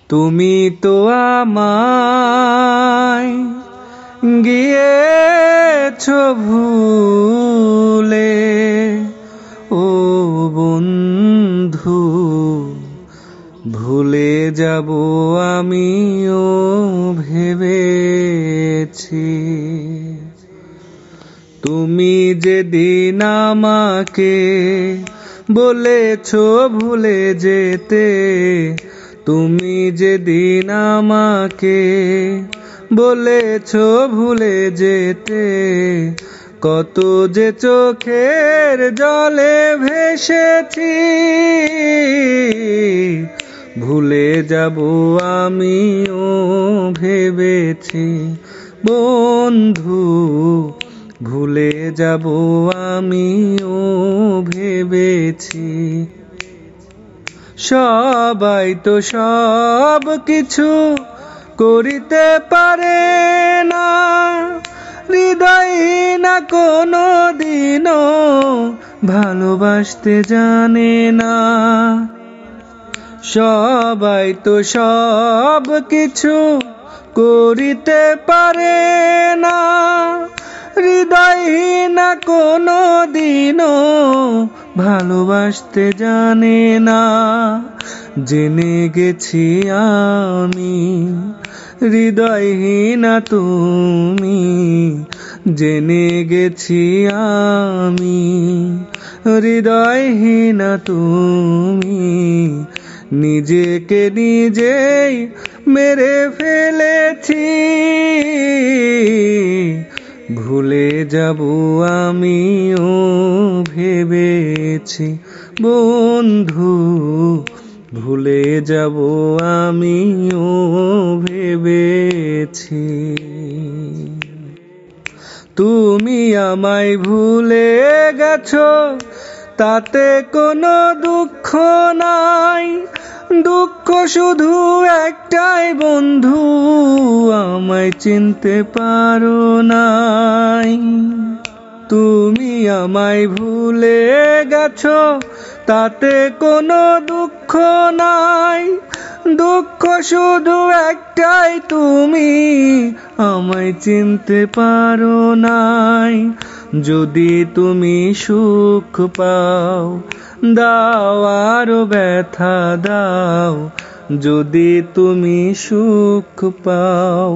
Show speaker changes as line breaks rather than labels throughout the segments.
তুমি তো আমায় গিয়েছো ভুলে ও বন্ধু, ভুলে যাব আমিও ভেবেছি। তুমি যেদিন আমাকে বলেছো ভুলে যেতে, তুমি যেদিন আমাকে বলেছো ভুলে যেতে, কত যে চোখের জলে ভেসেছি। ভুলে যাব আমিও ভেবেছি বন্ধু, ভুলে যাব আমিও ভেবেছি। সবাই তো সব কিছু করিতে পারে না, হৃদয়হীনা কোনো দিনও ভালোবাসতে জানে না। সবাই তো সব কিছু করিতে পারে না, হৃদয়হীনা কোনো দিনও ভালোবাসতে জানে না। জেনে গেছি আমি হৃদয়হীনা তুমি, জেনে গেছি আমি হৃদয়হীনা তুমি। নিজেকে নিজেই মেরে ফেলেছি। ভুলে যাব আমিও ভেবেছি বন্ধু, ভুলে যাব আমিও ভেবেছি। তুমি আমায় ভুলে গেছো তাতে কোনো দুঃখ নাই, দুঃখ শুধু একটাই বন্ধু, আমায় চিনতে পারো নাই। তুমি আমায় ভুলে গেছো তাতে কোনো দুঃখ নাই, দুঃখ শুধু একটাই তুমি আমায় চিনতে পারো নাই। যদি তুমি সুখ পাও দাও আরো ব্যথা দাও, যদি তুমি সুখ পাও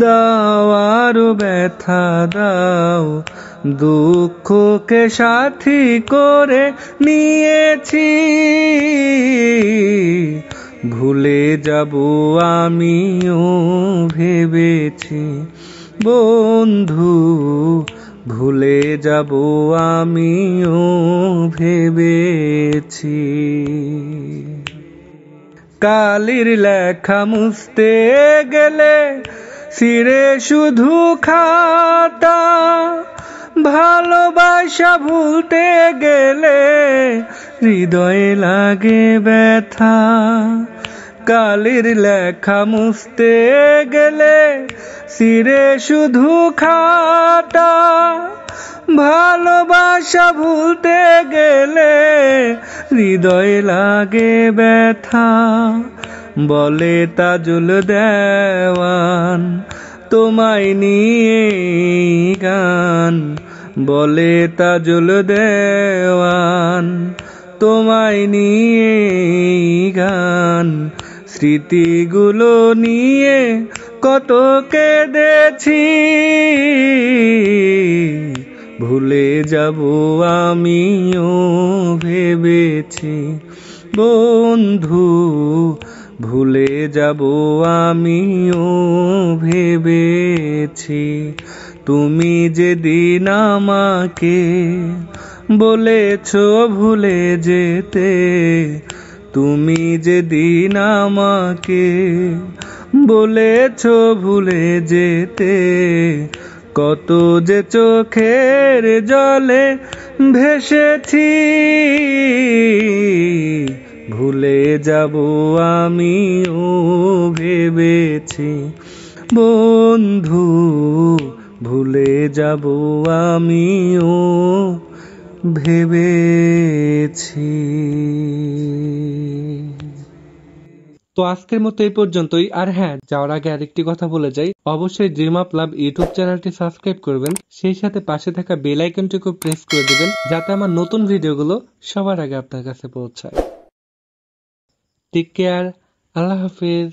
দাও আরো ব্যথা দাও। দুঃখকে সাথী করে নিয়েছি। ভুলে যাব আমিও ভেবেছি বন্ধু, ভুলে যাব আমিও ভেবেছি। কালির লেখা মুছতে গেলে ছিঁড়ে শুধু খাতা, ভালোবাসা ভুলতে গেলে হৃদয়ে লাগে ব্যথা। কালির লেখা মুছতে গেলে ছিঁড়ে শুধু খাতা, ভালোবাসা ভুলতে গেলে হৃদয়ে লাগে ব্যথা। বলে তাজুল দেওয়ান তোমায় নিয়ে গান, বলে তাজুল দেওয়ান তোমায় নিয়ে গান। স্মৃতিগুলো নিয়ে কত কেঁদেছি। ভুলে যাব আমিও ভেবেছি বন্ধু, ভুলে যাব আমিও ভেবেছি। তুমি যেদিন আমাকে বলেছো ভুলে যেতে, তুমি যেদিন আমাকে বলেছো ভুলে যেতে, কত যে চোখের জলে ভেসেছি। ভুলে যাব আমিও ভেবেছি বন্ধু, ভুলে যাব আমিও ভেবেছি। তো আজকের মতো এই পর্যন্তই। আর হ্যাঁ, যাওয়ার আগে আরেকটি কথা বলে যাই, অবশ্যই ড্রিম আপ লাভ ইউটিউব চ্যানেলটি সাবস্ক্রাইব করবেন, সেই সাথে পাশে থাকা বেল আইকনটিকেও প্রেস করে দিবেন যাতে আমার নতুন ভিডিওগুলো সবার আগে আপনার কাছে পৌঁছায়। টেক কেয়ার, আল্লাহ হাফেজ।